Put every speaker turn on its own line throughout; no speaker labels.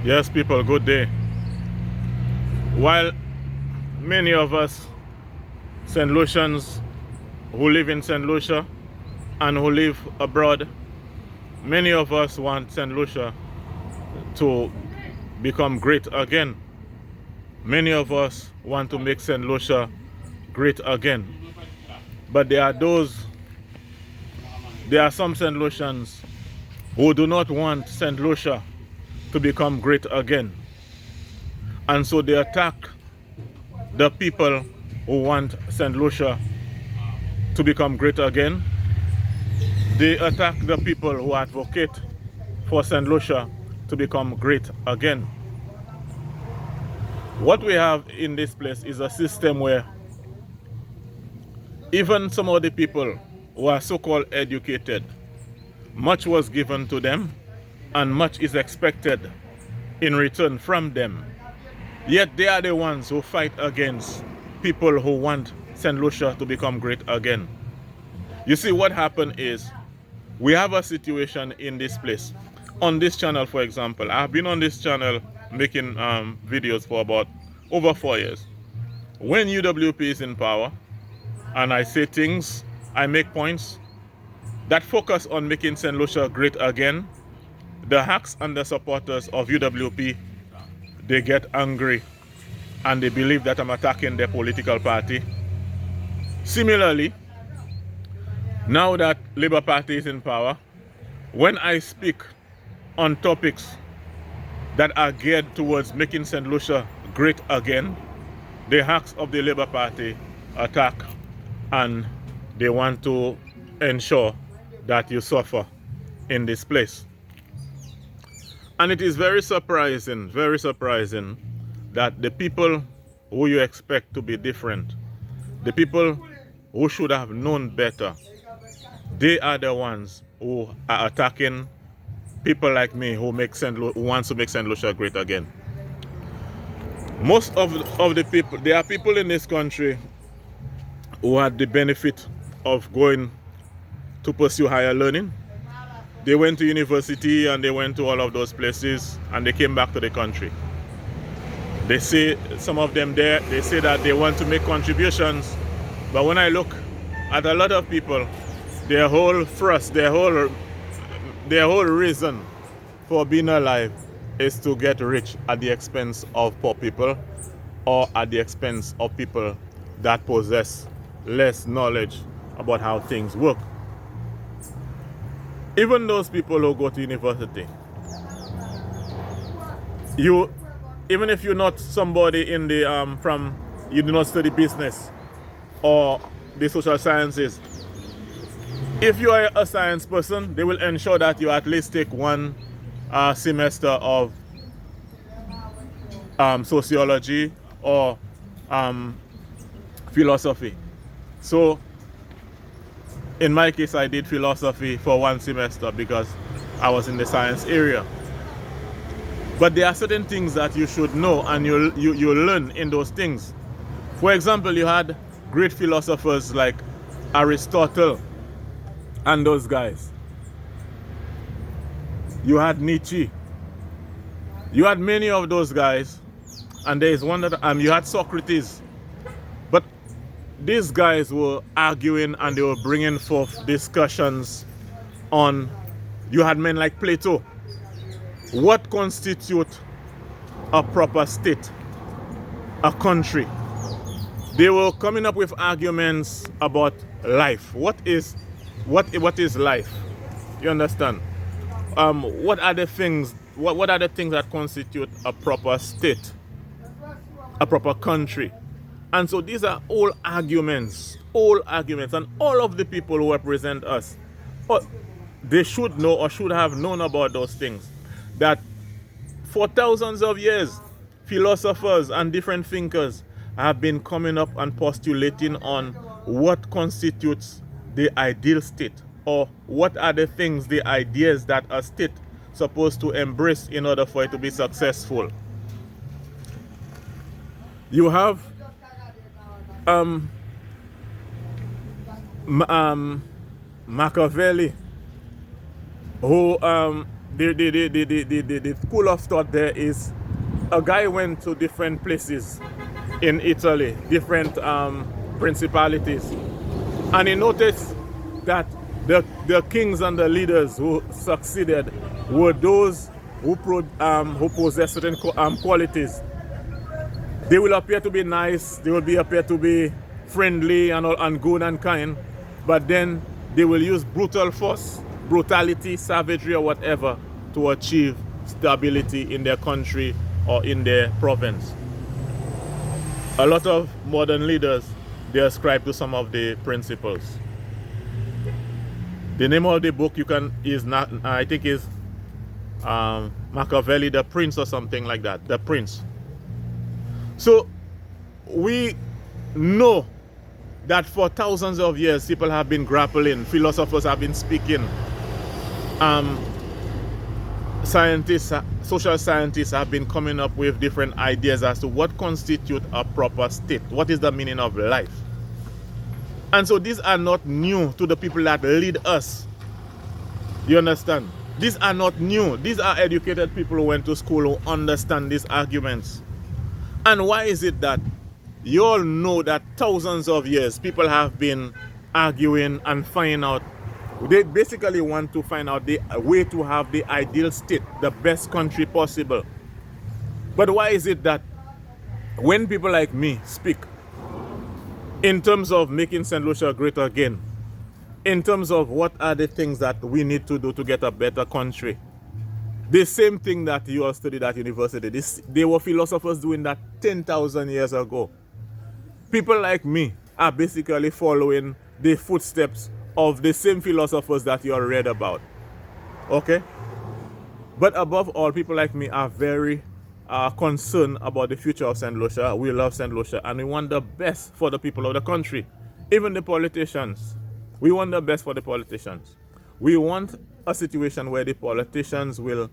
Yes, people, good day. While many of us St Lucians who live in St Lucia and who live abroad, many of us want St Lucia to become great again. Many of us want to make St Lucia great again. But there are some St Lucians who do not want St Lucia to become great again. And so they attack the people who want St Lucia to become great again. They attack the people who advocate for St Lucia to become great again. What we have in this place is a system where even some of the people who are so-called educated, much was given to them and much is expected in return from them. Yet they are the ones who fight against people who want St. Lucia to become great again. You see, what happened is we have a situation in this place. On this channel, for example, I've been on this channel making videos for about over 4 years. When UWP is in power and I say things, I make points that focus on making St. Lucia great again, the hacks and the supporters of UWP, they get angry and they believe that I'm attacking their political party. Similarly, now that Labour Party is in power, when I speak on topics that are geared towards making St. Lucia great again, the hacks of the Labour Party attack and they want to ensure that you suffer in this place. And it is very surprising that the people who you expect to be different, the people who should have known better, they are the ones who are attacking people like me who wants to make St. Lucia great again. Most of the people, there are people in this country who had the benefit of going to pursue higher learning. They went to university and they went to all of those places and they came back to the country. They say, some of them there, they say that they want to make contributions. But when I look at a lot of people, their whole thrust, their whole reason for being alive is to get rich at the expense of poor people or at the expense of people that possess less knowledge about how things work. Even those people who go to university, even if you're not somebody in the you do not study business or the social sciences, if you are a science person, they will ensure that you at least take one semester of sociology or philosophy. So in my case, I did philosophy for one semester because I was in the science area. But there are certain things that you should know and you learn in those things. For example, you had great philosophers like Aristotle and those guys. You had Nietzsche. You had many of those guys. And there is one that you had Socrates. But these guys were arguing and they were bringing forth discussions on, you had men like Plato. What constitutes a proper state, a country? They were coming up with arguments about life. What is life? You understand? What are the things that constitute a proper state, a proper country? And so these are all arguments, and all of the people who represent us, they should know or should have known about those things. That for thousands of years, philosophers and different thinkers have been coming up and postulating on what constitutes the ideal state, or what are the things, the ideas that a state supposed to embrace in order for it to be successful. You have Machiavelli, who the school of thought there is a guy went to different places in Italy, different principalities, and he noticed that the kings and the leaders who succeeded were those who possess certain qualities. They will appear to be nice, they will appear to be friendly and good and kind, but then they will use brutal force, brutality, savagery, or whatever to achieve stability in their country or in their province. A lot of modern leaders, they ascribe to some of the principles. The name of the book is Machiavelli, The Prince, or something like that. The Prince. So we know that for thousands of years people have been grappling, philosophers have been speaking, scientists, social scientists have been coming up with different ideas as to what constitutes a proper state, what is the meaning of life. And so these are not new to the people that lead us. You understand? These are not new. These are educated people who went to school who understand these arguments. And why is it that you all know that thousands of years people have been arguing and finding out, they basically want to find out the way to have the ideal state, the best country possible. But why is it that when people like me speak in terms of making St. Lucia great again, in terms of what are the things that we need to do to get a better country, the same thing that you all studied at university, they were philosophers doing that 10,000 years ago. People like me are basically following the footsteps of the same philosophers that you all read about. Okay? But above all, people like me are very concerned about the future of St. Lucia. We love St. Lucia and we want the best for the people of the country. Even the politicians. We want the best for the politicians. We want a situation where the politicians will,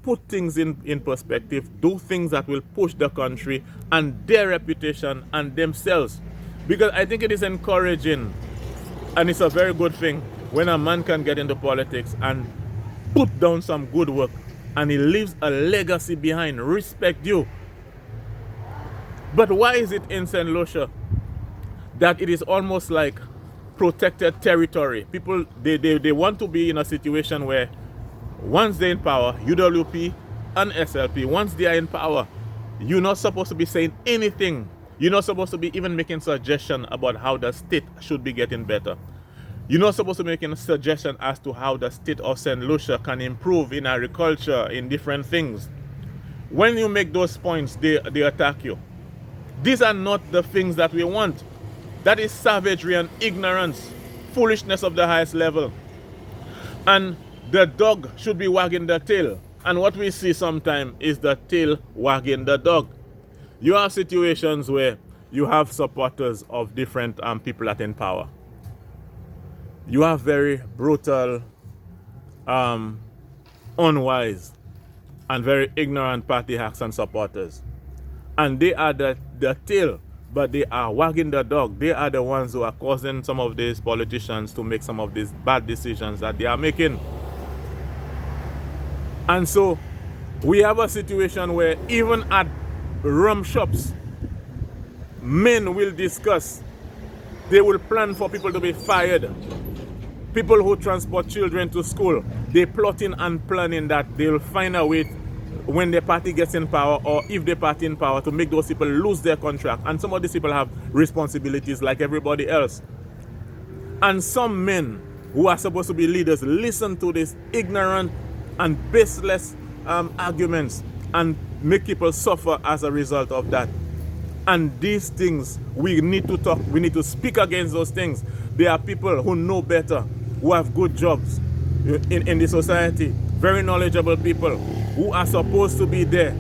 put things in perspective, do things that will push the country and their reputation and themselves. Because I think it is encouraging and it's a very good thing when a man can get into politics and put down some good work and he leaves a legacy behind, respect you. But why is it in St. Lucia that it is almost like protected territory? People, they want to be in a situation where once they're in power, UWP and SLP, once they are in power, you're not supposed to be saying anything. You're not supposed to be even making suggestion about how the state should be getting better. You're not supposed to be making a suggestion as to how the state of St. Lucia can improve in agriculture, in different things. When you make those points, they attack you. These are not the things that we want. That is savagery and ignorance, foolishness of the highest level. And the dog should be wagging the tail. And what we see sometimes is the tail wagging the dog. You have situations where you have supporters of different people that are in power. You have very brutal, unwise, and very ignorant party hacks and supporters. And they are the tail, but they are wagging the dog. They are the ones who are causing some of these politicians to make some of these bad decisions that they are making. And so we have a situation where even at rum shops, men will discuss, they will plan for people to be fired. People who transport children to school, they plotting and planning that they'll find a way when the party gets in power, or if the party in power, to make those people lose their contract. And some of these people have responsibilities like everybody else. And some men who are supposed to be leaders listen to these ignorant and baseless arguments and make people suffer as a result of that. And these things, we need to talk, we need to speak against those things. There are people who know better, who have good jobs in the society, very knowledgeable people who are supposed to be there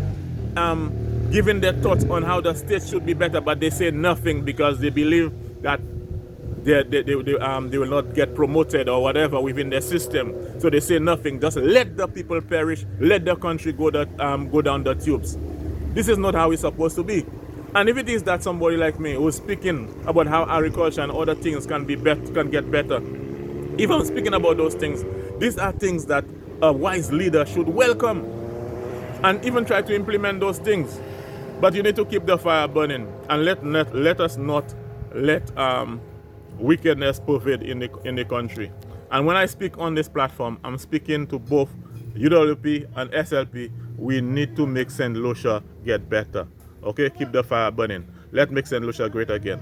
giving their thoughts on how the state should be better, but they say nothing because they believe that they will not get promoted or whatever within their system. So they say nothing. Just let the people perish, let the country go down the tubes. This is not how it's supposed to be. And if it is that somebody like me who's speaking about how agriculture and other things can get better, if I'm speaking about those things, these are things that a wise leader should welcome and even try to implement those things. But you need to keep the fire burning and let us not let wickedness pervade in the country. And when I speak on this platform, I'm speaking to both UWP and SLP. We need to make St. Lucia get better. Okay, keep the fire burning. Let's make St. Lucia great again.